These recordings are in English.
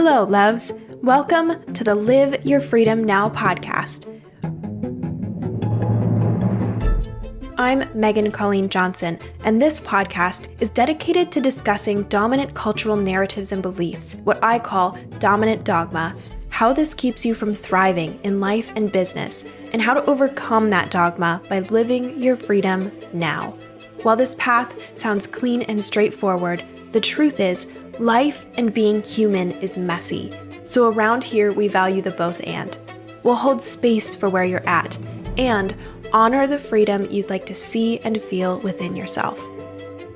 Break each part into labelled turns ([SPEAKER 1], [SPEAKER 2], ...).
[SPEAKER 1] Hello, loves. Welcome to the Live Your Freedom Now podcast. I'm Megan Colleen Johnson, and this podcast is dedicated to discussing dominant cultural narratives and beliefs, what I call dominant dogma, how this keeps you from thriving in life and business, and how to overcome that dogma by living your freedom now. While this path sounds clean and straightforward, the truth is, life and being human is messy. So around here, we value the both and. We'll hold space for where you're at and honor the freedom you'd like to see and feel within yourself.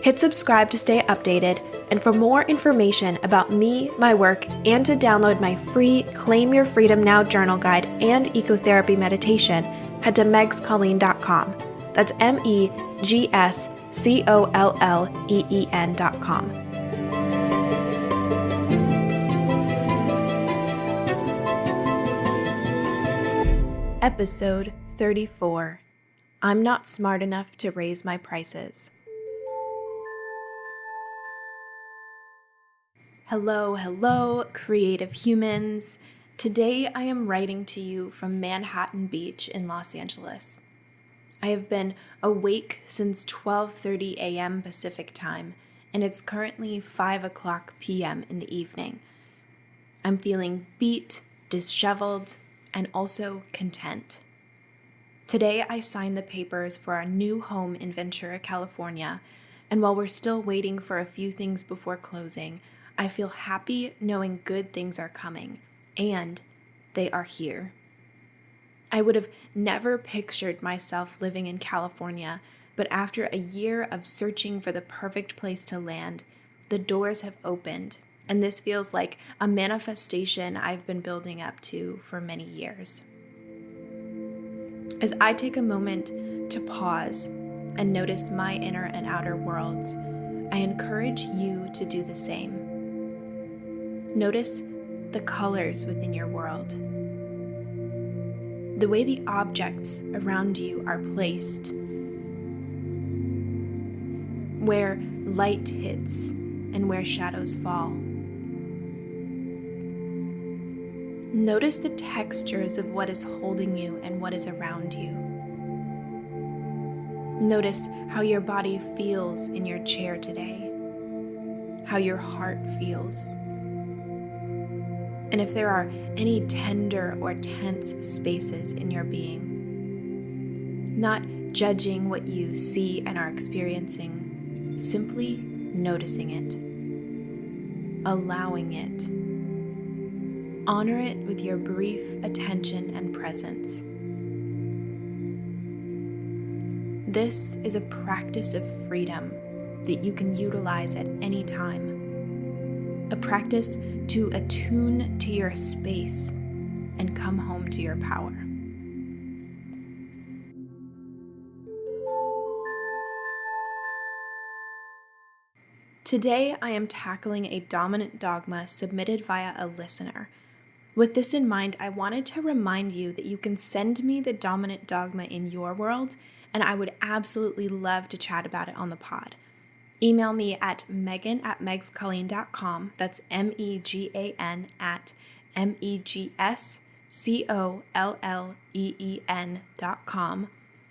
[SPEAKER 1] Hit subscribe to stay updated, and for more information about me, my work, and to download my free Claim Your Freedom Now journal guide and ecotherapy meditation, head to megscolleen.com. That's megscolleen.com. Episode 34. I'm not smart enough to raise my prices. Hello, creative humans. Today I am writing to you from Manhattan Beach in Los Angeles. I have been awake since 12:30 a.m. Pacific time, and it's currently 5:00 p.m. in the evening. I'm feeling beat, disheveled, and also content. Today, I signed the papers for our new home in Ventura, California, and while we're still waiting for a few things before closing, I feel happy knowing good things are coming, and they are here. I would have never pictured myself living in California, but after a year of searching for the perfect place to land, the doors have opened, and this feels like a manifestation I've been building up to for many years. As I take a moment to pause and notice my inner and outer worlds, I encourage you to do the same. Notice the colors within your world, the way the objects around you are placed, where light hits and where shadows fall. Notice the textures of what is holding you and what is around you. Notice how your body feels in your chair today, how your heart feels, and if there are any tender or tense spaces in your being. Not judging what you see and are experiencing, simply noticing it, allowing it. Honor it with your brief attention and presence. This is a practice of freedom that you can utilize at any time. A practice to attune to your space and come home to your power. Today, I am tackling a dominant dogma submitted via a listener. With this in mind, I wanted to remind you that you can send me the dominant dogma in your world, and I would absolutely love to chat about it on the pod. Email me at megan@megscolleen.com. That's MEGSCOLLEEN.com,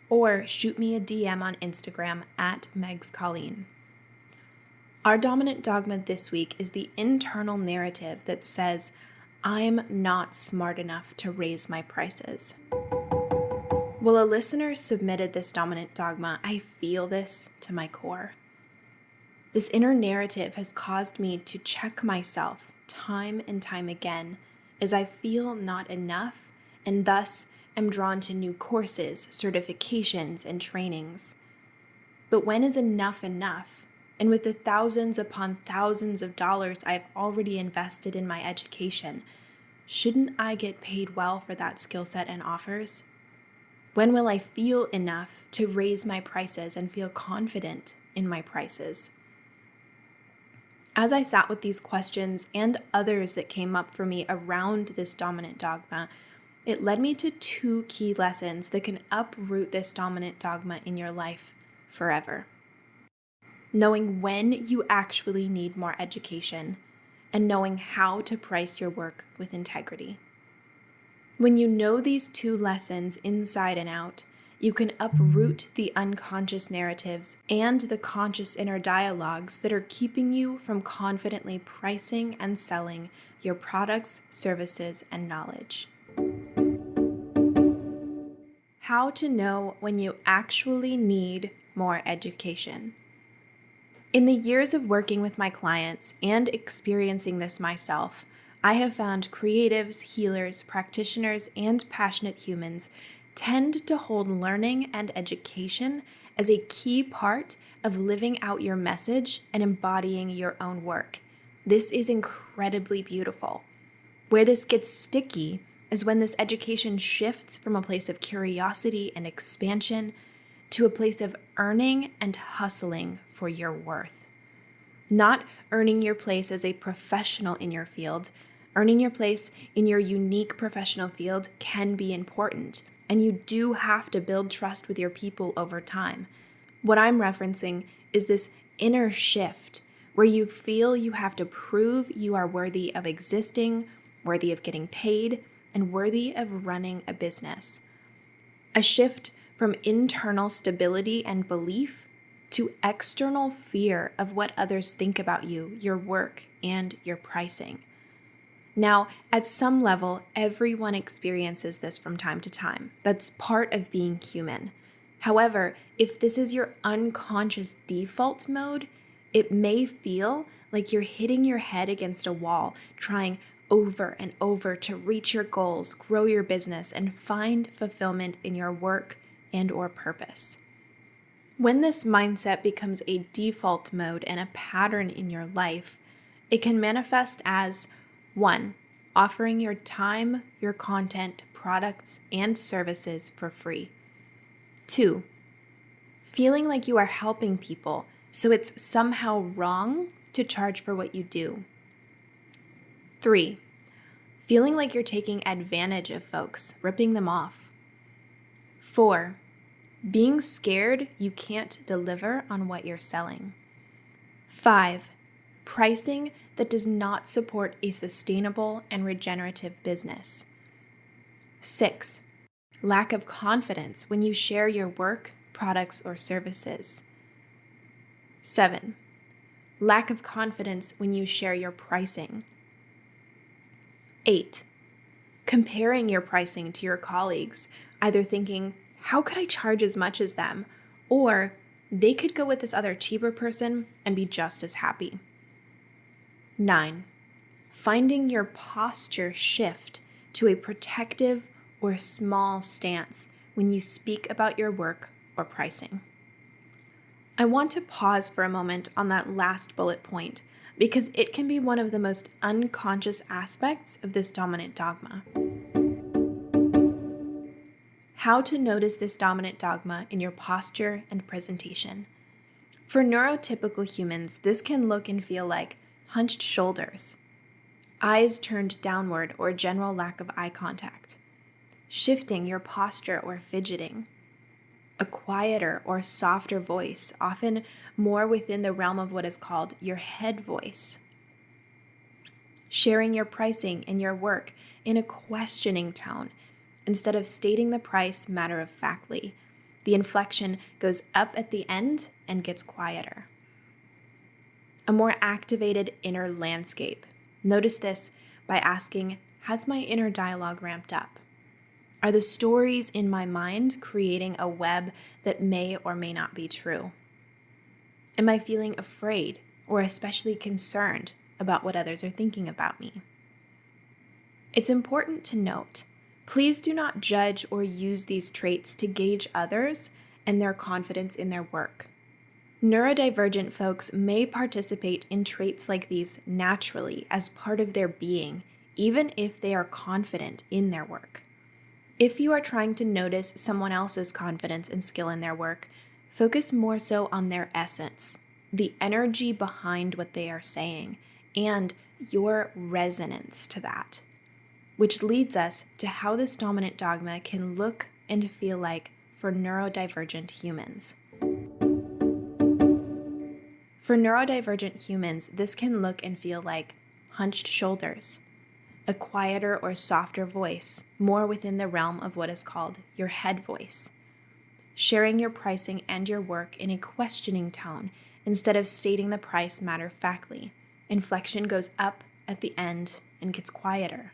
[SPEAKER 1] or shoot me a DM on Instagram at megscolleen. Our dominant dogma this week is the internal narrative that says, I'm not smart enough to raise my prices. Well, a listener submitted this dominant dogma. I feel this to my core. This inner narrative has caused me to check myself time and time again as I feel not enough and thus am drawn to new courses, certifications, and trainings. But when is enough enough? And with the thousands upon thousands of dollars I've already invested in my education, shouldn't I get paid well for that skill set and offers? When will I feel enough to raise my prices and feel confident in my prices? As I sat with these questions and others that came up for me around this dominant dogma, it led me to two key lessons that can uproot this dominant dogma in your life forever. Knowing when you actually need more education and knowing how to price your work with integrity. When you know these two lessons inside and out, you can uproot the unconscious narratives and the conscious inner dialogues that are keeping you from confidently pricing and selling your products, services, and knowledge. How to know when you actually need more education. In the years of working with my clients and experiencing this myself, I have found creatives, healers, practitioners, and passionate humans tend to hold learning and education as a key part of living out your message and embodying your own work. This is incredibly beautiful. Where this gets sticky is when this education shifts from a place of curiosity and expansion to a place of earning and hustling for your worth. Not earning your place as a professional in your field. Earning your place in your unique professional field can be important, and you do have to build trust with your people over time. What I'm referencing is this inner shift where you feel you have to prove you are worthy of existing, worthy of getting paid, and worthy of running a business. A shift from internal stability and belief to external fear of what others think about you, your work, and your pricing. Now, at some level, everyone experiences this from time to time. That's part of being human. However, if this is your unconscious default mode, it may feel like you're hitting your head against a wall, trying over and over to reach your goals, grow your business, and find fulfillment in your work and/or purpose. When this mindset becomes a default mode and a pattern in your life, it can manifest as 1. Offering your time, your content, products, and services for free. 2. Feeling like you are helping people, so it's somehow wrong to charge for what you do. 3. Feeling like you're taking advantage of folks, ripping them off. 4. Being scared you can't deliver on what you're selling. 5. Pricing that does not support a sustainable and regenerative business. 6. Lack of confidence when you share your work, products, or services. 7. Lack of confidence when you share your pricing. 8. Comparing your pricing to your colleagues, either thinking, how could I charge as much as them? Or they could go with this other cheaper person and be just as happy. 9. Finding your posture shift to a protective or small stance when you speak about your work or pricing. I want to pause for a moment on that last bullet point because it can be one of the most unconscious aspects of this dominant dogma. How to notice this dominant dogma in your posture and presentation. For neurotypical humans, this can look and feel like hunched shoulders, eyes turned downward or general lack of eye contact, shifting your posture or fidgeting, a quieter or softer voice, often more within the realm of what is called your head voice, sharing your pricing and your work in a questioning tone instead of stating the price matter-of-factly. The inflection goes up at the end and gets quieter. A more activated inner landscape. Notice this by asking, has my inner dialogue ramped up? Are the stories in my mind creating a web that may or may not be true? Am I feeling afraid or especially concerned about what others are thinking about me? It's important to note, please do not judge or use these traits to gauge others and their confidence in their work. Neurodivergent folks may participate in traits like these naturally as part of their being, even if they are confident in their work. If you are trying to notice someone else's confidence and skill in their work, focus more so on their essence, the energy behind what they are saying, and your resonance to that, which leads us to how this dominant dogma can look and feel like for neurodivergent humans. For neurodivergent humans, this can look and feel like hunched shoulders, a quieter or softer voice, more within the realm of what is called your head voice, sharing your pricing and your work in a questioning tone instead of stating the price matter-of-factly. Inflection goes up at the end and gets quieter.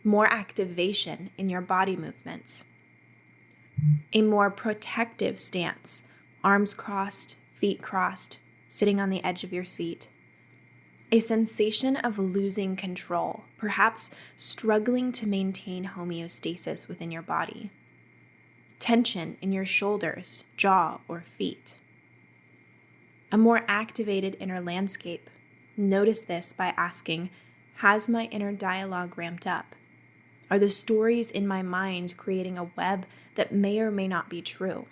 [SPEAKER 1] More activation in your body movements. A more protective stance, arms crossed, feet crossed, sitting on the edge of your seat. A sensation of losing control, perhaps struggling to maintain homeostasis within your body. Tension in your shoulders, jaw, or feet. A more activated inner landscape. Notice this by asking, has my inner dialogue ramped up? Are the stories in my mind creating a web that may or may not be true?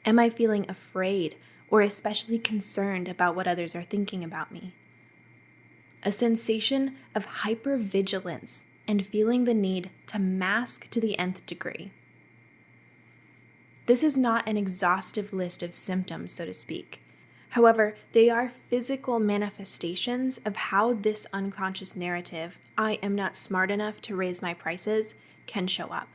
[SPEAKER 1] Am I feeling afraid or especially concerned about what others are thinking about me? A sensation of hypervigilance and feeling the need to mask to the nth degree. This is not an exhaustive list of symptoms, so to speak. However, they are physical manifestations of how this unconscious narrative, I am not smart enough to raise my prices, can show up.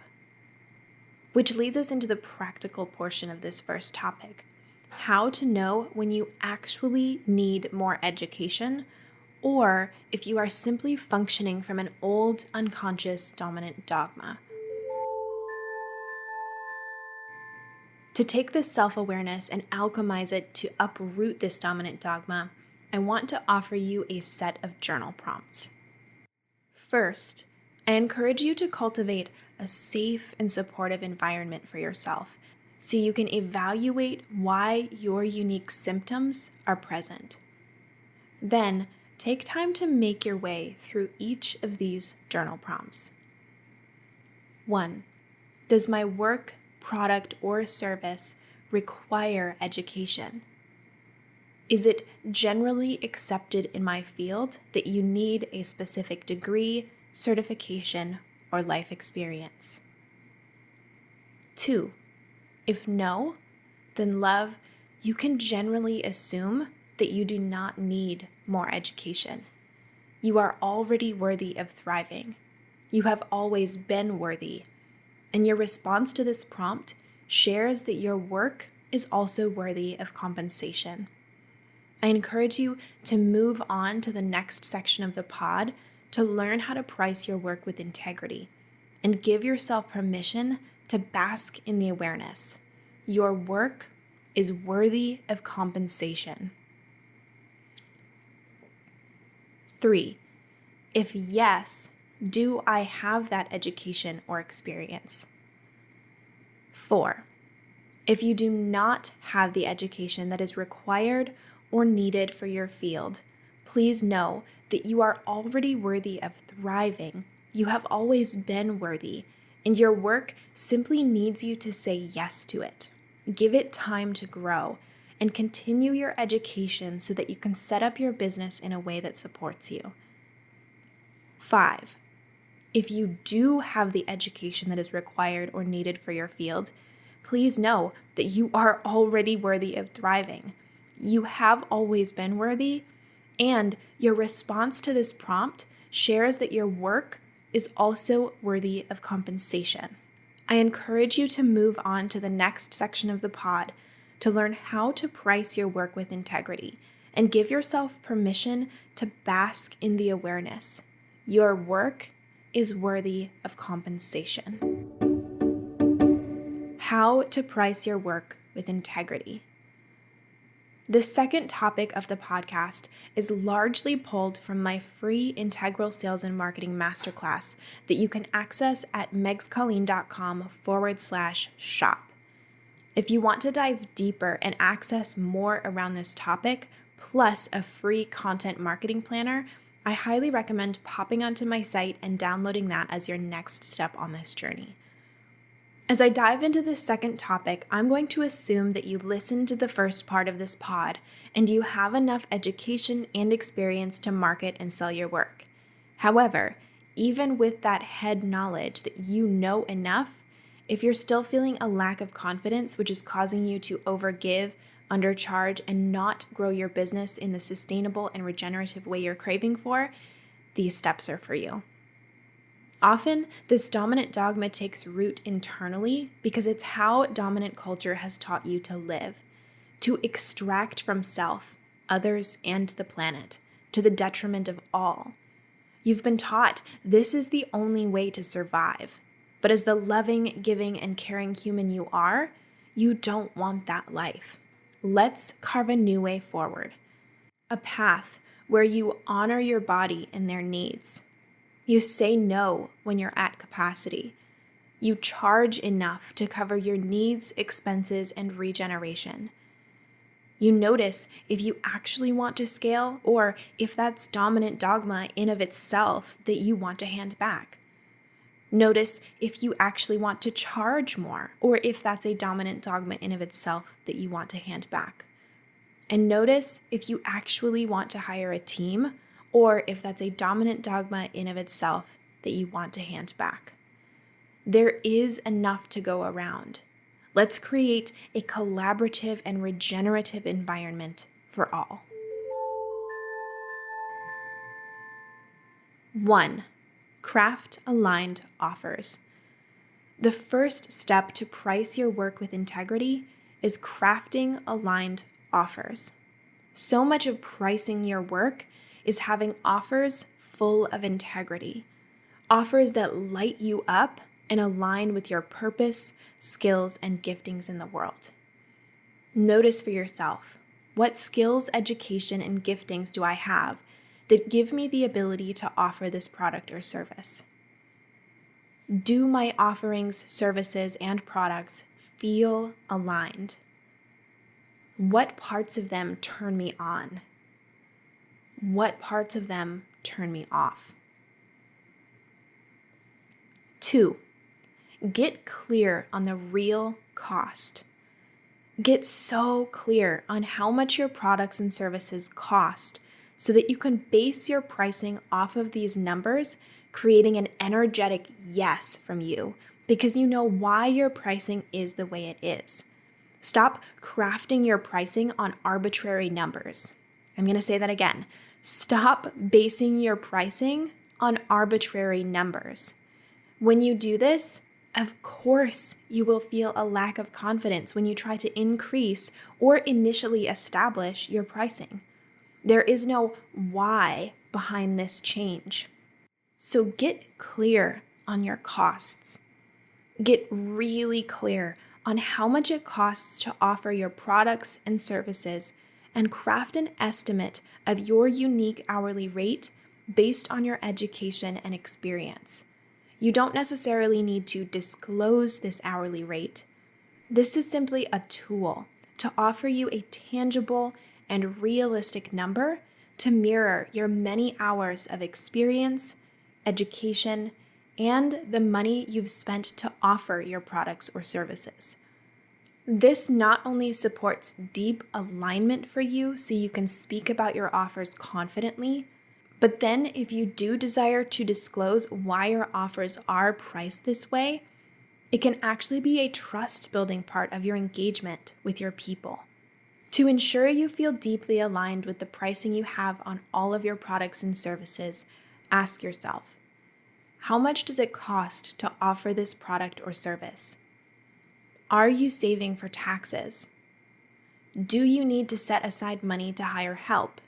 [SPEAKER 1] Which leads us into the practical portion of this first topic, how to know when you actually need more education, or if you are simply functioning from an old, unconscious, dominant dogma. To take this self-awareness and alchemize it to uproot this dominant dogma, I want to offer you a set of journal prompts. First, I encourage you to cultivate a safe and supportive environment for yourself so you can evaluate why your unique symptoms are present. Then, take time to make your way through each of these journal prompts. 1. Does my work, product, or service require education? Is it generally accepted in my field that you need a specific degree, certification, or life experience? 2. If no, then love, you can generally assume that you do not need more education. You are already worthy of thriving. You have always been worthy. And your response to this prompt shares that your work is also worthy of compensation. I encourage you to move on to the next section of the pod to learn how to price your work with integrity and give yourself permission to bask in the awareness. Your work is worthy of compensation. 3. If yes, do I have that education or experience? 4. If you do not have the education that is required or needed for your field, please know that you are already worthy of thriving. You have always been worthy, and your work simply needs you to say yes to it. Give it time to grow and continue your education so that you can set up your business in a way that supports you. 5. If you do have the education that is required or needed for your field, please know that you are already worthy of thriving. You have always been worthy, and your response to this prompt shares that your work is also worthy of compensation. I encourage you to move on to the next section of the pod to learn how to price your work with integrity and give yourself permission to bask in the awareness. Your work is worthy of compensation. How to price your work with integrity. The second topic of the podcast is largely pulled from my free Integral Sales and Marketing Masterclass that you can access at megscolleen.com/shop. If you want to dive deeper and access more around this topic, plus a free content marketing planner, I highly recommend popping onto my site and downloading that as your next step on this journey. As I dive into this second topic, I'm going to assume that you listened to the first part of this pod and you have enough education and experience to market and sell your work. However, even with that head knowledge that you know enough, if you're still feeling a lack of confidence, which is causing you to overgive, undercharge, and not grow your business in the sustainable and regenerative way you're craving for, these steps are for you. Often, this dominant dogma takes root internally because it's how dominant culture has taught you to live, to extract from self, others, and the planet, to the detriment of all. You've been taught this is the only way to survive, but as the loving, giving, and caring human you are, you don't want that life. Let's carve a new way forward, a path where you honor your body and their needs. You say no when you're at capacity. You charge enough to cover your needs, expenses, and regeneration. You notice if you actually want to scale or if that's dominant dogma in of itself that you want to hand back. Notice if you actually want to charge more or if that's a dominant dogma in of itself that you want to hand back. And notice if you actually want to hire a team or if that's a dominant dogma in of itself that you want to hand back. There is enough to go around. Let's create a collaborative and regenerative environment for all. 1. Craft aligned offers. The first step to price your work with integrity is crafting aligned offers. So much of pricing your work is having offers full of integrity, offers that light you up and align with your purpose, skills, and giftings in the world. Notice for yourself, what skills, education, and giftings do I have that give me the ability to offer this product or service? Do my offerings, services, and products feel aligned? What parts of them turn me on? What parts of them turn me off? 2. Get clear on the real cost. Get so clear on how much your products and services cost so that you can base your pricing off of these numbers, creating an energetic yes from you because you know why your pricing is the way it is. Stop crafting your pricing on arbitrary numbers. I'm going to say that again. Stop basing your pricing on arbitrary numbers. When you do this, of course, you will feel a lack of confidence when you try to increase or initially establish your pricing. There is no why behind this change. So get clear on your costs. Get really clear on how much it costs to offer your products and services and craft an estimate of your unique hourly rate based on your education and experience. You don't necessarily need to disclose this hourly rate. This is simply a tool to offer you a tangible and realistic number to mirror your many hours of experience, education, and the money you've spent to offer your products or services. This not only supports deep alignment for you so you can speak about your offers confidently, but then if you do desire to disclose why your offers are priced this way, it can actually be a trust-building part of your engagement with your people. To ensure you feel deeply aligned with the pricing you have on all of your products and services, ask yourself, how much does it cost to offer this product or service? Are you saving for taxes? Do you need to set aside money to hire help?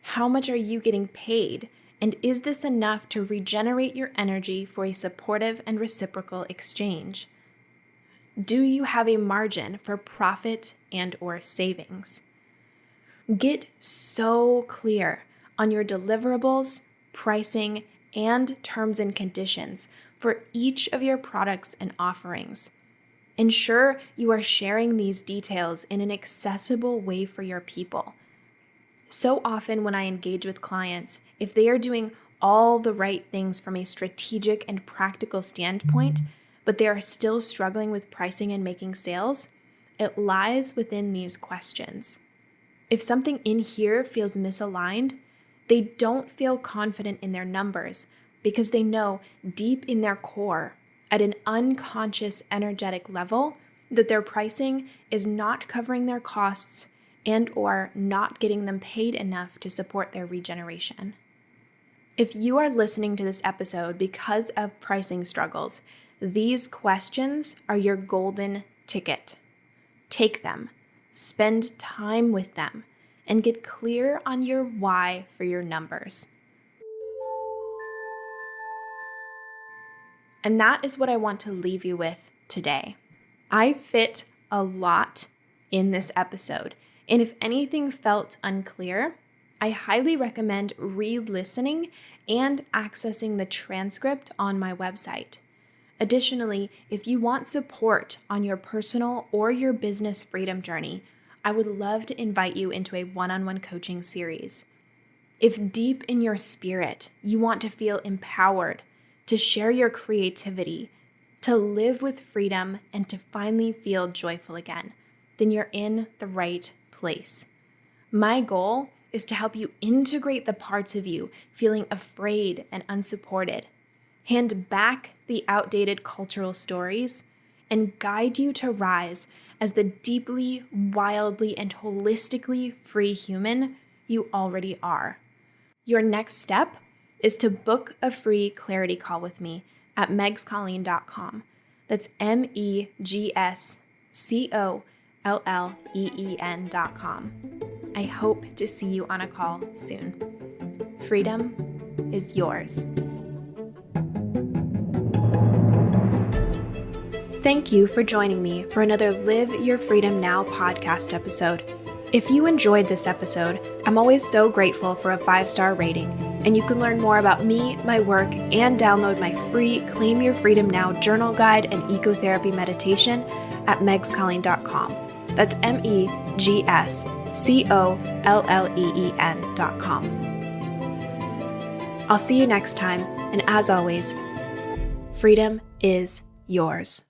[SPEAKER 1] How much are you getting paid? And is this enough to regenerate your energy for a supportive and reciprocal exchange? Do you have a margin for profit and/or savings? Get so clear on your deliverables, pricing, and terms and conditions for each of your products and offerings. Ensure you are sharing these details in an accessible way for your people. So often when I engage with clients, if they are doing all the right things from a strategic and practical standpoint, but they are still struggling with pricing and making sales, it lies within these questions. If something in here feels misaligned, they don't feel confident in their numbers because they know deep in their core, at an unconscious energetic level, that their pricing is not covering their costs and or not getting them paid enough to support their regeneration. If you are listening to this episode because of pricing struggles, these questions are your golden ticket. Take them, spend time with them, and get clear on your why for your numbers. And that is what I want to leave you with today. I fit a lot in this episode, and if anything felt unclear, I highly recommend re-listening and accessing the transcript on my website. Additionally, if you want support on your personal or your business freedom journey, I would love to invite you into a one-on-one coaching series. If deep in your spirit, you want to feel empowered, to share your creativity, to live with freedom, and to finally feel joyful again, then you're in the right place. My goal is to help you integrate the parts of you feeling afraid and unsupported, hand back the outdated cultural stories, and guide you to rise as the deeply, wildly, and holistically free human you already are. Your next step is to book a free clarity call with me at megscolleen.com. That's megscolleen.com. I hope to see you on a call soon. Freedom is yours. Thank you for joining me for another Live Your Freedom Now podcast episode. If you enjoyed this episode, I'm always so grateful for a 5-star rating, and you can learn more about me, my work, and download my free Claim Your Freedom Now journal guide and ecotherapy meditation at megscolleen.com. That's megscolleen.com. I'll see you next time, and as always, freedom is yours.